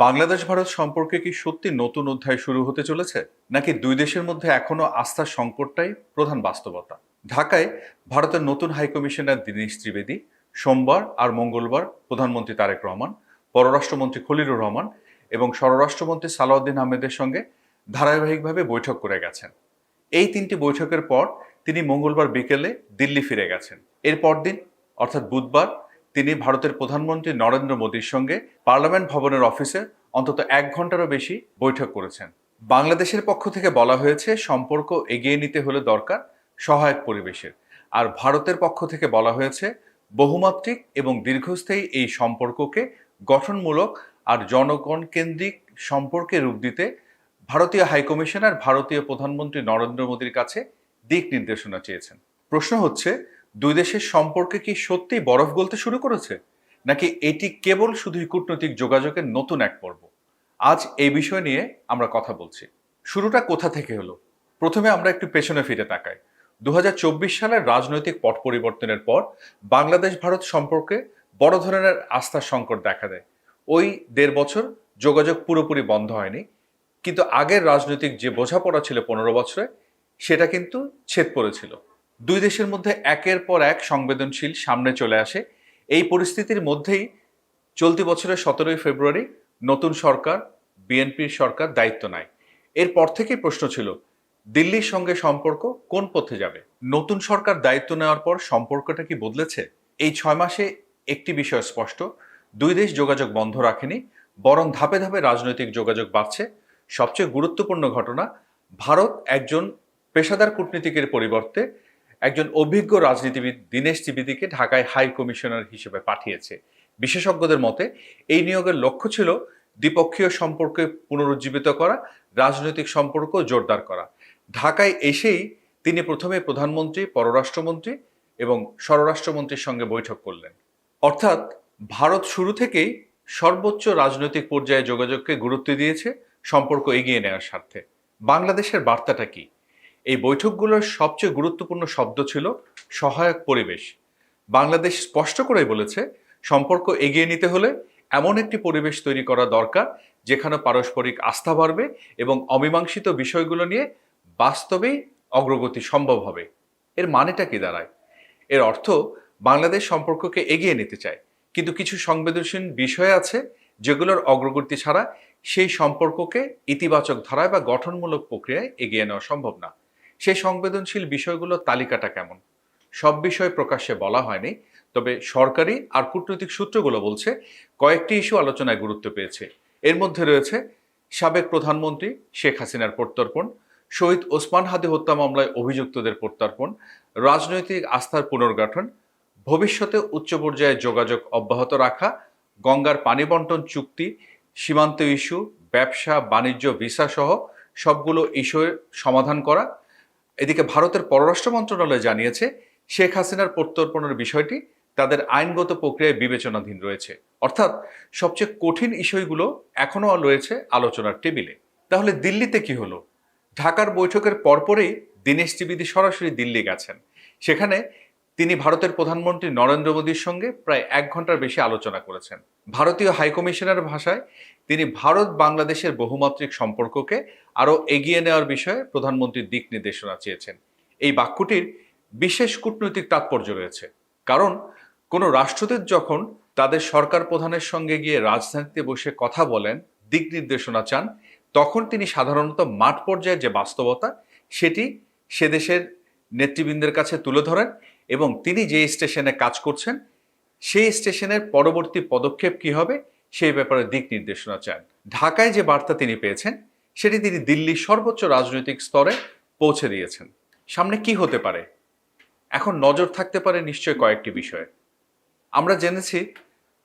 বাংলাদেশ ভারত সম্পর্কে কি সত্যি নতুন অধ্যায় শুরু হতে চলেছে, নাকি দুই দেশের মধ্যে এখনো আস্থার সংকটটাই প্রধান বাস্তবতা? ঢাকায় ভারতের নতুন হাইকমিশনার দীনেশ ত্রিবেদী সোমবার আর মঙ্গলবার প্রধানমন্ত্রী তারেক রহমান, পররাষ্ট্রমন্ত্রী খলিলুর রহমান এবং স্বরাষ্ট্রমন্ত্রী সালাউদ্দিন আহমেদের সঙ্গে ধারাবাহিকভাবে বৈঠক করে গেছেন। এই তিনটি বৈঠকের পর তিনি মঙ্গলবার বিকেলে দিল্লি ফিরে গেছেন। এর পরদিন অর্থাৎ বুধবার তিনি ভারতের প্রধানমন্ত্রী নরেন্দ্র মোদীর সঙ্গে পার্লামেন্ট ভবনের অফিসে অন্তত 1 ঘন্টারও বেশি বৈঠক করেছেন। বাংলাদেশের পক্ষ থেকে বলা হয়েছে সম্পর্ক এগিয়ে নিতে হলে দরকার সহায়ক পরিবেশের, আর ভারতের পক্ষ থেকে বলা হয়েছে বহুমাত্রিক এবং দীর্ঘস্থায়ী এই সম্পর্ককে গঠনমূলক আর জনগণ কেন্দ্রিক সম্পর্কে রূপ দিতে ভারতীয় হাইকমিশনার ভারতীয় প্রধানমন্ত্রী নরেন্দ্র মোদীর কাছে দিক নির্দেশনা চেয়েছেন। প্রশ্ন হচ্ছে, দুই দেশের সম্পর্কে কি সত্যি বরফ গলতে শুরু করেছে, নাকি এটি কেবল শুধুই কূটনৈতিক যোগাযোগের নতুন এক পর্ব? আজ এই বিষয় নিয়ে আমরা কথা বলছি। শুরুটা কোথা থেকে হলো? প্রথমে আমরা একটু পেছনে ফিরে তাকাই। 2024 সালের রাজনৈতিক পট পরিবর্তনের পর বাংলাদেশ ভারত সম্পর্কে বড় ধরনের আস্থার সংকট দেখা দেয়। ওই 1.5 বছর যোগাযোগ পুরোপুরি বন্ধ হয়নি, কিন্তু আগের রাজনৈতিক যে বোঝাপড়া ছিল 15 বছরে, সেটা কিন্তু ছেদ পড়েছিল। দুই দেশের মধ্যে একের পর এক সংবেদনশীল সামনে চলে আসে। এই পরিস্থিতির মধ্যেই চলতি বছরের 17ই ফেব্রুয়ারি নতুন সরকার, বিএনপির সরকার দায়িত্ব নেয়। এরপর থেকেই প্রশ্ন ছিল, দিল্লির সঙ্গে সম্পর্ক কোন পথে যাবে? নতুন সরকার দায়িত্ব নেওয়ার পর সম্পর্কটা কি বদলেছে? এই 6 মাসে একটি বিষয় স্পষ্ট, দুই দেশ যোগাযোগ বন্ধ রাখেনি, বরং ধাপে ধাপে রাজনৈতিক যোগাযোগ বাড়ছে। সবচেয়ে গুরুত্বপূর্ণ ঘটনা, ভারত একজন পেশাদার কূটনীতিকের পরিবর্তে একজন অভিজ্ঞ রাজনীতিবিদ দীনেশ ত্রিবেদীকে ঢাকায় হাই কমিশনার হিসেবে পাঠিয়েছে। বিশেষজ্ঞদের মতে এই নিয়োগের লক্ষ্য ছিল দ্বিপক্ষীয় সম্পর্কে পুনরুজ্জীবিত করা, রাজনৈতিক সম্পর্ক জোরদার করা। ঢাকায় এসেই তিনি প্রথমে প্রধানমন্ত্রী, পররাষ্ট্রমন্ত্রী এবং স্বরাষ্ট্রমন্ত্রীর সঙ্গে বৈঠক করলেন। অর্থাৎ ভারত শুরু থেকেই সর্বোচ্চ রাজনৈতিক পর্যায়ে যোগাযোগকে গুরুত্ব দিয়েছে সম্পর্ক এগিয়ে নেওয়ার স্বার্থে। বাংলাদেশের বার্তাটা কি? এই বৈঠকগুলোর সবচেয়ে গুরুত্বপূর্ণ শব্দ ছিল সহায়ক পরিবেশ। বাংলাদেশ স্পষ্ট করেই বলেছে, সম্পর্ক এগিয়ে নিতে হলে এমন একটি পরিবেশ তৈরি করা দরকার যেখানে পারস্পরিক আস্থা বাড়বে এবং অমীমাংসিত বিষয়গুলো নিয়ে বাস্তবেই অগ্রগতি সম্ভব হবে। এর মানেটা কি দাঁড়ায়? এর অর্থ, বাংলাদেশ সম্পর্ককে এগিয়ে নিতে চায়, কিন্তু কিছু সংবেদনশীল বিষয় আছে যেগুলোর অগ্রগতি ছাড়া সেই সম্পর্ককে ইতিবাচক ধারায় বা গঠনমূলক প্রক্রিয়ায় এগিয়ে নেওয়া সম্ভব না। সেই সংবেদনশীল বিষয়গুলোর তালিকাটা কেমন? সব বিষয় প্রকাশ্যে বলা হয়নি, তবে সরকারি আর কূটনৈতিক সূত্রগুলো বলছে কয়েকটি ইস্যু আলোচনায় গুরুত্ব পেয়েছে। এর মধ্যে রয়েছে সাবেক প্রধানমন্ত্রী শেখ হাসিনার প্রত্যর্পণ, শহীদ ওসমান হাদি হত্যা মামলায় অভিযুক্তদের প্রত্যর্পণ, রাজনৈতিক আস্থার পুনর্গঠন, ভবিষ্যতে উচ্চ পর্যায়ে যোগাযোগ অব্যাহত রাখা, গঙ্গার পানি বন্টন চুক্তি, সীমান্ত ইস্যু, ব্যবসা বাণিজ্য ভিসা সহ সবগুলো ইস্যুর সমাধান করা। এদিকে ভারতের পররাষ্ট্র মন্ত্রণালয় জানিয়েছে, শেখ হাসিনার প্রত্যর্পণের বিষয়টি তাদের আইনগত প্রক্রিয়ায় বিবেচনাধীন রয়েছে। অর্থাৎ সবচেয়ে কঠিন ইস্যুগুলো এখনও রয়েছে আলোচনার টেবিলে। তাহলে দিল্লিতে কি হলো? ঢাকার বৈঠকের পরপরই দীনেশ ত্রিবেদী সরাসরি দিল্লি গেছেন। সেখানে তিনি ভারতের প্রধানমন্ত্রী নরেন্দ্র মোদীর সঙ্গে প্রায় 1 ঘন্টার বেশি আলোচনা করেছেন। ভারতীয় হাইকমিশনের ভাষায় তিনি ভারত বাংলাদেশের বহুমাত্রিক সম্পর্ককে আরও এগিয়ে নেওয়ার বিষয়ে প্রধানমন্ত্রীর দিক নির্দেশনা চেয়েছেন। এই বাক্যটির বিশেষ কূটনৈতিক তাৎপর্য রয়েছে, কারণ কোনো রাষ্ট্রদূত যখন তাদের সরকার প্রধানের সঙ্গে গিয়ে রাজধানীতে বসে কথা বলেন, দিক নির্দেশনা চান, তখন তিনি সাধারণত মাঠ পর্যায়ে যে বাস্তবতা সেটি সে দেশের নেতৃবৃন্দের কাছে তুলে ধরেন এবং তিনি যে স্টেশনে কাজ করছেন সেই স্টেশনের পরবর্তী পদক্ষেপ কি হবে সেই ব্যাপারে দিক নির্দেশনা চান। ঢাকায় যে বার্তা তিনি পেয়েছেন সেটি তিনি দিল্লির সর্বোচ্চ রাজনৈতিক স্তরে পৌঁছে দিয়েছেন। সামনে কি হতে পারে? এখন নজর থাকতে পারে নিশ্চয় কয়েকটি বিষয়ে। আমরা জেনেছি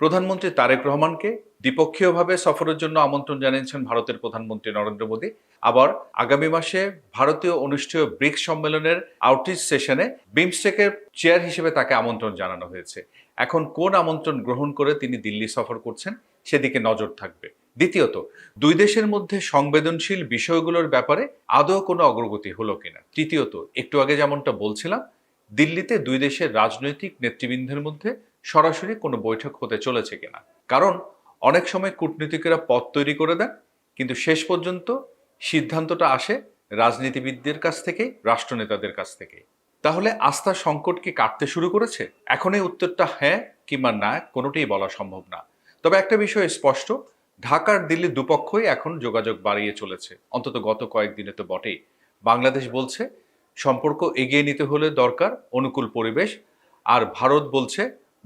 প্রধানমন্ত্রী তারেক রহমানকে দ্বিপক্ষীয়ভাবে সফরের জন্য আমন্ত্রণ জানিয়েছেন ভারতের প্রধানমন্ত্রী নরেন্দ্র মোদী। আবার আগামী মাসে ভারতীয় অনুষ্ঠেয় ব্রিক্স সম্মেলনের আউটরিচ সেশনে বিমস্টেকের চেয়ার হিসেবে তাকে আমন্ত্রণ জানানো হয়েছে। এখন কোন আমন্ত্রণ গ্রহণ করে তিনি দিল্লি সফর করছেন সেদিকে নজর থাকবে। দ্বিতীয়ত, দুই দেশের মধ্যে সংবেদনশীল বিষয়গুলোর ব্যাপারে আদৌ কোনো অগ্রগতি হলো কিনা। তৃতীয়ত, একটু আগে যেমনটা বলছিলাম, দিল্লিতে দুই দেশের রাজনৈতিক নেতৃবৃন্দের মধ্যে সরাসরি কোনো বৈঠক হতে চলেছে কিনা। কারণ অনেক সময় কূটনীতিকেরা পথ তৈরি করে দেন, কিন্তু শেষ পর্যন্ত সিদ্ধান্তটা আসে রাজনীতিবিদদের কাছ থেকে, রাষ্ট্রনেতাদের কাছ থেকে। তাহলে আস্থার সংকট কি কাটতে শুরু করেছে? এখন এই উত্তরটা হ্যাঁ কিংবা না কোনোটাই বলা সম্ভব না। তবে একটা বিষয় স্পষ্ট, ঢাকা আর দিল্লি দুপক্ষই এখন যোগাযোগ বাড়িয়ে চলেছে, অন্তত গত কয়েকদিনে তো বটেই। বাংলাদেশ বলছে সম্পর্ক এগিয়ে নিতে হলে দরকার অনুকূল পরিবেশ, আর ভারত বলছে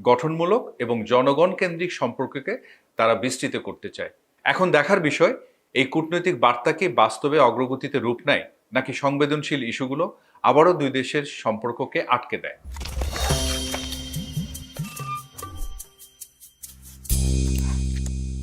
গঠনমূলক এবং জনগণ কেন্দ্রিক সম্পর্ককে তারা বিস্তৃত করতে চায়। এখন দেখার বিষয়, এই কূটনৈতিক বার্তা কি বাস্তবে অগ্রগতিতে রূপ নেয়, নাকি সংবেদনশীল ইস্যুগুলো আবারও দুই দেশের সম্পর্ককে আটকে দেয়।